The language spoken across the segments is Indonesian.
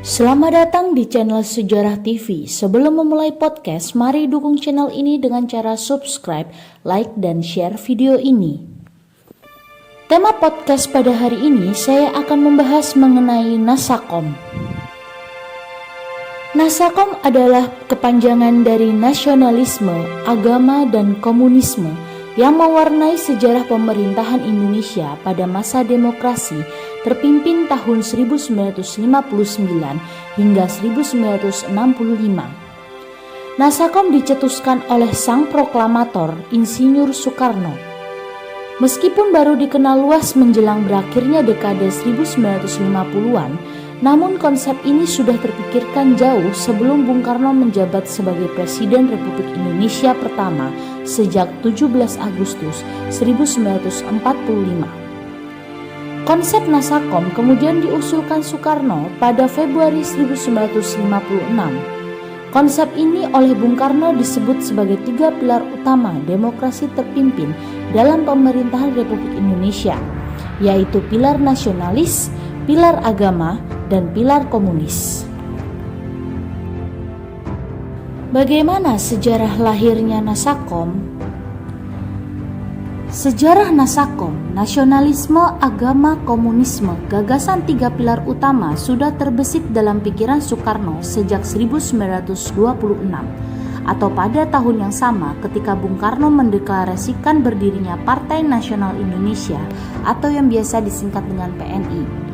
Selamat datang di channel Sejarah TV. Sebelum memulai podcast, mari dukung channel ini dengan cara subscribe, like, dan share video ini. Tema podcast pada hari ini saya akan membahas mengenai Nasakom. Nasakom adalah kepanjangan dari nasionalisme, agama, dan komunisme yang mewarnai sejarah pemerintahan Indonesia pada masa demokrasi terpimpin tahun 1959 hingga 1965. Nasakom dicetuskan oleh sang proklamator Insinyur Soekarno. Meskipun baru dikenal luas menjelang berakhirnya dekade 1950-an, namun konsep ini sudah terpikirkan jauh sebelum Bung Karno menjabat sebagai Presiden Republik Indonesia pertama sejak 17 Agustus 1945. Konsep Nasakom kemudian diusulkan Soekarno pada Februari 1956. Konsep ini oleh Bung Karno disebut sebagai 3 pilar utama demokrasi terpimpin dalam pemerintahan Republik Indonesia, yaitu pilar nasionalis, pilar agama, dan pilar komunis. Bagaimana sejarah lahirnya Nasakom? Sejarah Nasakom, nasionalisme, agama, komunisme, gagasan 3 pilar utama sudah terbesit dalam pikiran Soekarno sejak 1926 atau pada tahun yang sama ketika Bung Karno mendeklarasikan berdirinya Partai Nasional Indonesia atau yang biasa disingkat dengan PNI.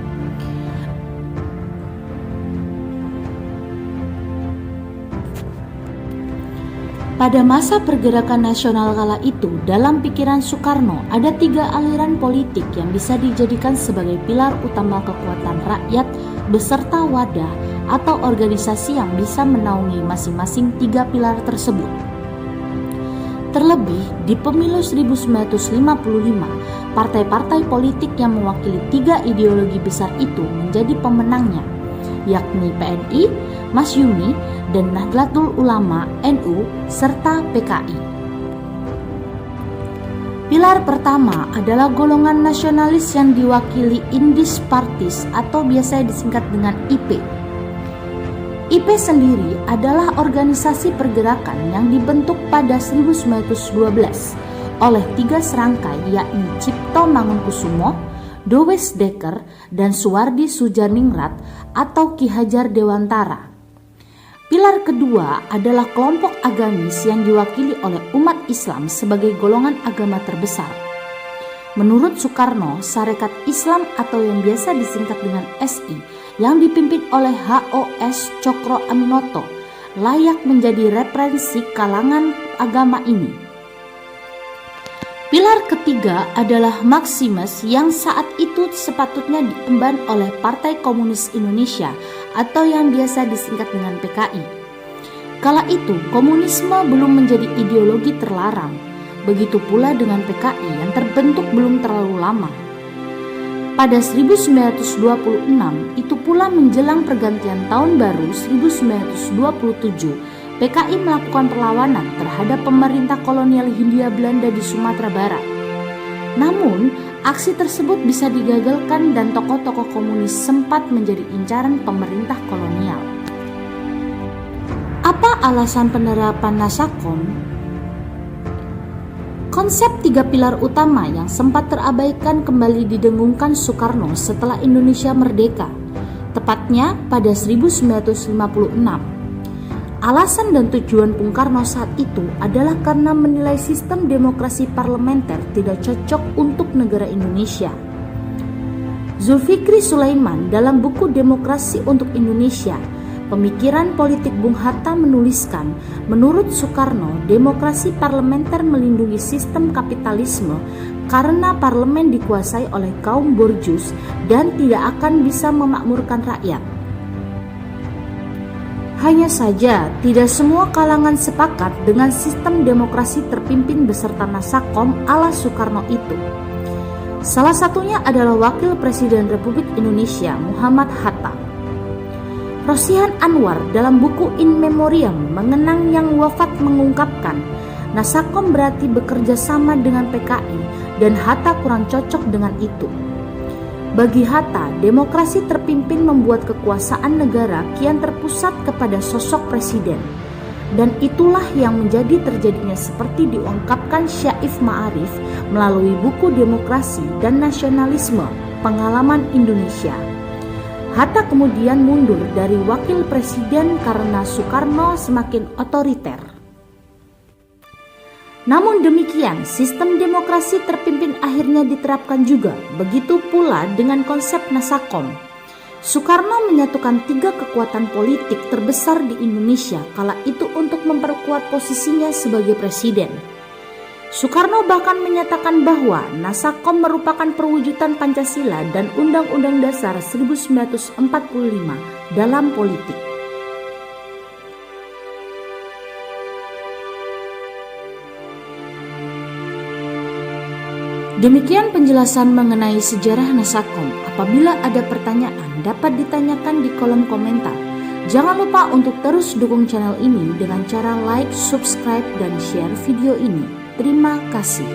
Pada masa pergerakan nasional kala itu, dalam pikiran Soekarno ada 3 aliran politik yang bisa dijadikan sebagai pilar utama kekuatan rakyat beserta wadah atau organisasi yang bisa menaungi masing-masing 3 pilar tersebut. Terlebih, di pemilu 1955, partai-partai politik yang mewakili 3 ideologi besar itu menjadi pemenangnya, yakni PNI, Masyumi, dan Nahdlatul Ulama NU serta PKI. Pilar pertama adalah golongan nasionalis yang diwakili Indis Partis atau biasa disingkat dengan IP. IP sendiri adalah organisasi pergerakan yang dibentuk pada 1912 oleh 3 serangkai, yakni Cipto Mangunkusumo, Dowes Dekker, dan Suwardi Sudjaningrat atau Ki Hajar Dewantara. Pilar kedua adalah kelompok agamis yang diwakili oleh umat Islam sebagai golongan agama terbesar. Menurut Soekarno, Sarekat Islam atau yang biasa disingkat dengan SI yang dipimpin oleh HOS Cokro Aminoto layak menjadi referensi kalangan agama ini. Pilar ketiga adalah Maximus yang saat itu sepatutnya diemban oleh Partai Komunis Indonesia atau yang biasa disingkat dengan PKI. Kala itu komunisme belum menjadi ideologi terlarang, begitu pula dengan PKI yang terbentuk belum terlalu lama. Pada 1926 itu pula menjelang pergantian tahun baru 1927, PKI melakukan perlawanan terhadap pemerintah kolonial Hindia Belanda di Sumatera Barat. Namun, aksi tersebut bisa digagalkan dan tokoh-tokoh komunis sempat menjadi incaran pemerintah kolonial. Apa alasan penerapan Nasakom? Konsep 3 pilar utama yang sempat terabaikan kembali didengungkan Soekarno setelah Indonesia merdeka, tepatnya pada 1956. Alasan dan tujuan Bung Karno saat itu adalah karena menilai sistem demokrasi parlementer tidak cocok untuk negara Indonesia. Zulfikri Sulaiman dalam buku Demokrasi untuk Indonesia, Pemikiran Politik Bung Hatta menuliskan, menurut Soekarno, demokrasi parlementer melindungi sistem kapitalisme karena parlemen dikuasai oleh kaum borjuis dan tidak akan bisa memakmurkan rakyat. Hanya saja, tidak semua kalangan sepakat dengan sistem demokrasi terpimpin beserta Nasakom ala Soekarno itu. Salah satunya adalah Wakil Presiden Republik Indonesia Muhammad Hatta. Rosihan Anwar dalam buku In Memoriam Mengenang yang Wafat mengungkapkan, Nasakom berarti bekerja sama dengan PKI dan Hatta kurang cocok dengan itu. Bagi Hatta, demokrasi terpimpin membuat kekuasaan negara kian terpusat kepada sosok presiden. Dan itulah yang menjadi terjadinya seperti diungkapkan Syaif Ma'arif melalui buku Demokrasi dan Nasionalisme, Pengalaman Indonesia. Hatta kemudian mundur dari wakil presiden karena Soekarno semakin otoriter. Namun demikian, sistem demokrasi terpimpin akhirnya diterapkan juga, begitu pula dengan konsep Nasakom. Soekarno menyatukan 3 kekuatan politik terbesar di Indonesia kala itu untuk memperkuat posisinya sebagai presiden. Soekarno bahkan menyatakan bahwa Nasakom merupakan perwujudan Pancasila dan Undang-Undang Dasar 1945 dalam politik. Demikian penjelasan mengenai sejarah Nasakom. Apabila ada pertanyaan, dapat ditanyakan di kolom komentar. Jangan lupa untuk terus dukung channel ini dengan cara like, subscribe, dan share video ini. Terima kasih.